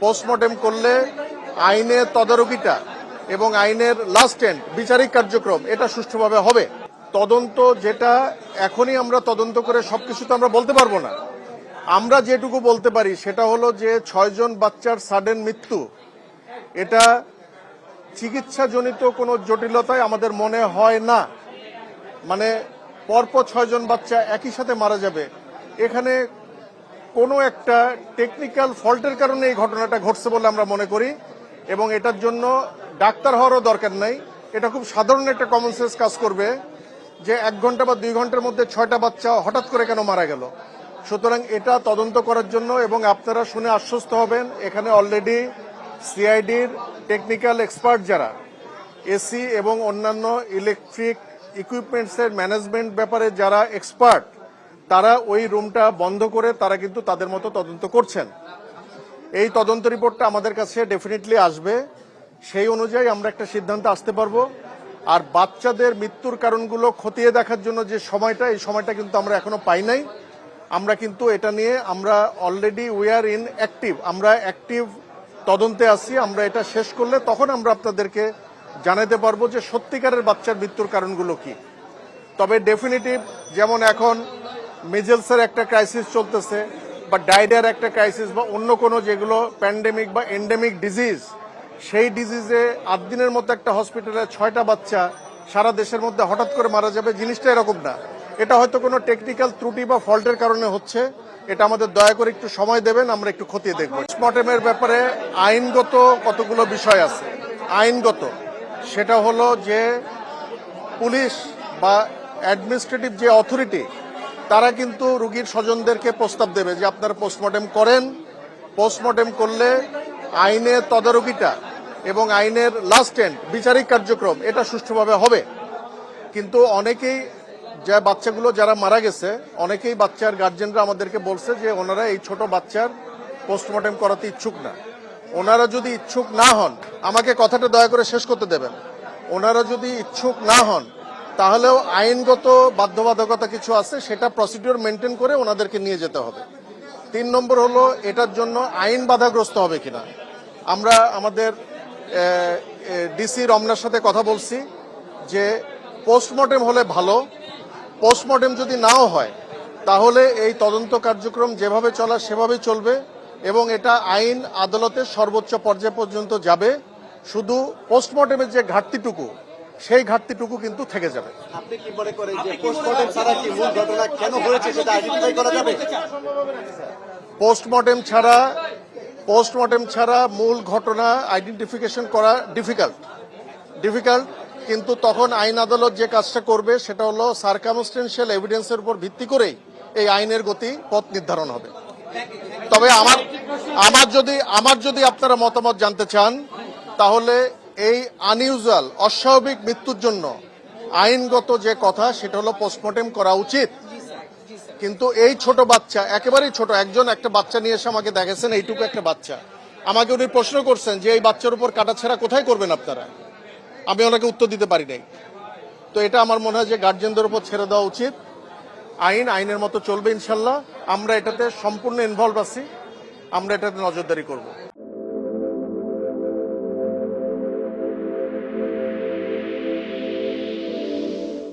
Postmortem করলে আইনের তদারকিটা এবং আইনের লাস্ট এন্ড বিচারিক কার্যক্রম এটা সুষ্ঠুভাবে হবে। তদন্ত যেটা এখনই আমরা তদন্ত করে সবকিছু তো আমরা বলতে পারবো না। আমরা যেটুকু বলতে পারি সেটা হলো যে 6 জন বাচ্চার সাডেন মৃত্যু এটা চিকিৎসাজনিত কোনো জটিলতায় আমাদের মনে হয় না। মানে পরপর 6 জন বাচ্চা একই সাথে মারা যাবে, এখানে কোনো একটা টেকনিক্যাল ফল্টের কারণে এই ঘটনাটা ঘটছে বলে আমরা মনে করি, এবং এটার জন্য ডাক্তার হওয়ারও দরকার নাই। এটা খুব সাধারণ একটা কমন সেন্স কাজ করবে যে 1 ঘন্টা বা 2 ঘন্টার মধ্যে 6টা বাচ্চা হঠাৎ করে কেন মারা গেল। সুতরাং এটা তদন্ত করার জন্য, এবং আপনারা শুনে আশ্বস্ত হবেন এখানে অলরেডি সিআইডির টেকনিক্যাল এক্সপার্ট যারা এসি এবং অন্যান্য ইলেকট্রিক ইকুইপমেন্টসের ম্যানেজমেন্ট ব্যাপারে যারা এক্সপার্ট, তারা ওই রুমটা বন্ধ করে তারা কিন্তু তাদের মতো তদন্ত করছেন। এই তদন্ত রিপোর্টটা আমাদের কাছে ডেফিনেটলি আসবে, সেই অনুযায়ী আমরা একটা সিদ্ধান্তে আসতে পারবো। আর বাচ্চাদের মৃত্যুর কারণগুলো খতিয়ে দেখার জন্য যে সময়টা, এই সময়টা কিন্তু আমরা এখনো পাই নাই। আমরা কিন্তু এটা নিয়ে আমরা already we are in active, আমরা অ্যাক্টিভ তদন্তে আছি। আমরা এটা শেষ করলে তখন আমরা আপনাদেরকে জানাতে পারবো যে সত্যিকারের বাচ্চার মৃত্যুর কারণগুলো কি। তবে ডেফিনিটিভ যেমন এখন মিজেলসের একটা ক্রাইসিস চলতেছে, বা ডায়রিয়ার একটা ক্রাইসিস, বা অন্য কোনো যেগুলো প্যান্ডেমিক বা এন্ডেমিক ডিজিজ, সেই ডিজিজে 8 দিনের মধ্যে একটা হসপিটালে 6টা বাচ্চা সারা দেশের মধ্যে হঠাৎ করে মারা যাবে, জিনিসটা এরকম না। এটা হয়তো কোনো টেকনিক্যাল ত্রুটি বা ফল্টের কারণে হচ্ছে। এটা আমাদের দয়া করে একটু সময় দেবেন, আমরা একটু খতিয়ে দেখব। পোস্টমর্টেমের ব্যাপারে আইনগত কতগুলো বিষয় আছে। আইনগত সেটা হলো যে পুলিশ বা অ্যাডমিনিস্ট্রেটিভ যে অথরিটি, তারা কিন্তু রোগীর স্বজনদেরকে প্রস্তাব দেবে যে আপনারা পোস্টমর্টেম করেন। পোস্টমর্টেম করলে আইনের তদারকিটা এবং আইনের লাস্ট এন্ড বিচারিক কার্যক্রম এটা সুষ্ঠুভাবে হবে। কিন্তু অনেকেই যে বাচ্চাগুলো যারা মারা গেছে, অনেকেই বাচ্চার গার্জেনরা আমাদেরকে বলছে যে ওনারা এই ছোট বাচ্চার পোস্টমর্টেম করাতে ইচ্ছুক না। ওনারা যদি ইচ্ছুক না হন, আমাকে কথাটা দয়া করে শেষ করতে দেবেন, ওনারা যদি ইচ্ছুক না হন তাহলেও আইনগত বাধ্যবাধকতা কিছু আছে, সেটা প্রসিডিওর মেনটেন করে ওনাদেরকে নিয়ে যেতে হবে। 3 নম্বর হলো এটার জন্য আইন বাধাগ্রস্ত হবে কিনা। আমরা আমাদের ডিসি রমনার সাথে কথা বলছি যে পোস্টমর্টেম হলে ভালো, পোস্টমর্টেম যদি নাও হয় তাহলে এই তদন্ত কার্যক্রম যেভাবে চলা সেভাবেই চলবে, এবং এটা আইন আদালতের সর্বোচ্চ পর্যায় পর্যন্ত যাবে। শুধু পোস্টমর্টেমের যে ঘাটতিটুকু, সেই ঘাটতিটুকু কিন্তু থেকে যাবে। আপনি কি মনে করেন যে পোস্টমর্টেম ছাড়া কি মূল ঘটনা কেন হয়েছে সেটা আইডেন্টিফাই করা যাবে? পোস্টমর্টেম ছাড়া মূল ঘটনা আইডেন্টিফিকেশন করা ডিফিকাল্ট। কিন্তু তখন আইন আদালত যে কাজটা করবে সেটা হলো সার্কামস্টেন্সিয়াল এভিডেন্সের উপর ভিত্তি করেই এই আইনের গতি পথ নির্ধারণ হবে। তবে আমার যদি আপনারা মতামত জানতে চান, তাহলে এই আনইউজুয়াল অস্বাভাবিক মৃত্যুর জন্য আইনগত যে কথা সেটা হলো পোস্টমর্টেম করা উচিত। কিন্তু এই ছোট বাচ্চা, একেবারেই ছোট, একটা বাচ্চা নিয়ে এসে আমাকে দেখেছেন, এইটুকু একটা বাচ্চা, আমাকে উনি প্রশ্ন করছেন যে এই বাচ্চার উপর কাটাছেঁড়া কোথায় করবেন আপনারা। আমি ওনাকে উত্তর দিতে পারি নাই। তো এটা আমার মনে হয় যে গার্জেনদের উপর ছেড়ে দেওয়া উচিত। আইনের মতো চলবে ইনশাল্লাহ। আমরা এটাতে সম্পূর্ণ ইনভলভ আছি, আমরা এটাতে নজরদারি করব।